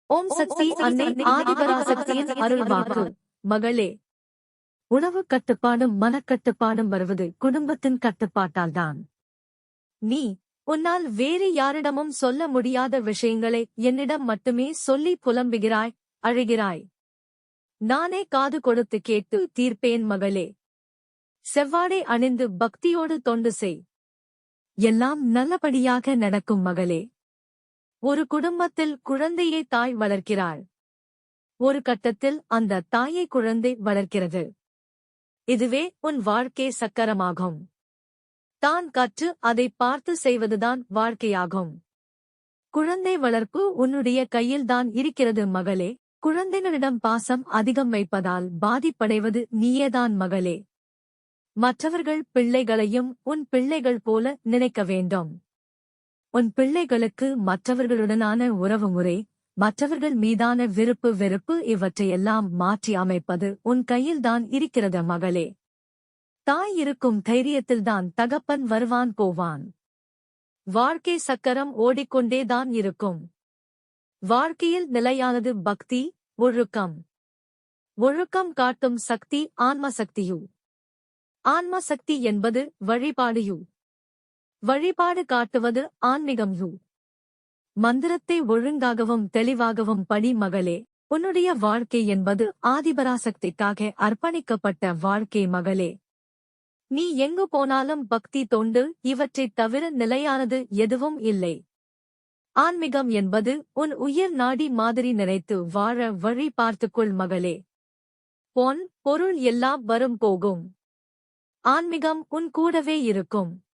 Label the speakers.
Speaker 1: ஓம் சக்தி அன்னை ஆதிபராசக்தியின் அருள்வாக்கு. மகளே, உணவு கட்டுப்பாடும் மனக்கட்டுப்பாடும் வருவது குடும்பத்தின் கட்டுப்பாட்டால்தான். நீ உன்னால் வேறு யாரிடமும் சொல்ல முடியாத விஷயங்களை என்னிடம் மட்டுமே சொல்லி புலம்புகிறாய், அழுகிறாய். நானே காது கொடுத்து கேட்டு தீர்ப்பேன் மகளே. செவ்வாடை அணிந்து பக்தியோடு தொண்டு செய். எல்லாம் நல்லபடியாக நடக்கும் மகளே. ஒரு குடும்பத்தில் குழந்தையை தாய் வளர்க்கிறாள். ஒரு கட்டத்தில் அந்த தாயை குழந்தை வளர்க்கிறது. இதுவே உன் வாழ்க்கை சக்கரமாகும். தான் கற்று அதை பார்த்து செய்வதுதான் வாழ்க்கையாகும். குழந்தை வளர்ப்பு உன்னுடைய கையில்தான் இருக்கிறது மகளே. குழந்தைகளிடம் பாசம் அதிகம் வைப்பதால் பாதிப்படைவது நீயேதான் மகளே. மற்றவர்கள் பிள்ளைகளையும் உன் பிள்ளைகள் போல நினைக்க வேண்டும். உன் பிள்ளைகளுக்கு மற்றவர்களுடனான உறவுமுறை, மற்றவர்கள் மீதான விருப்பு வெறுப்பு இவற்றையெல்லாம் மாற்றி அமைப்பது உன் கையில்தான் இருக்கிறது மகளே. தாய் இருக்கும் தைரியத்தில்தான் தகப்பன் வருவான் போவான். வாழ்க்கை சக்கரம் ஓடிக்கொண்டேதான் இருக்கும். வாழ்க்கையில் நிலையானது பக்தி, ஒழுக்கம். ஒழுக்கம் காட்டும் சக்தி ஆன்ம சக்தியு. ஆன்ம சக்தி என்பது வழிபாடுயு. வழிபாடு காட்டுவது ஆன்மீகம்யு. மந்திரத்தை ஒழுங்காகவும் தெளிவாகவும் படி மகளே. உன்னுடைய வாழ்க்கை என்பது ஆதிபராசக்திக்காக அர்ப்பணிக்கப்பட்ட வாழ்க்கை மகளே. நீ எங்கு போனாலும் பக்தி தொண்டு இவற்றைத் தவிர நிலையானது எதுவும் இல்லை. ஆன்மீகம் என்பது உன் உயிர் நாடி மாதிரி நினைத்து வாழ வழி பார்த்துக்கொள் மகளே. பொன் பொருள் எல்லாம் வரும் போகும். ஆன்மீகம் உன் கூடவே இருக்கும்.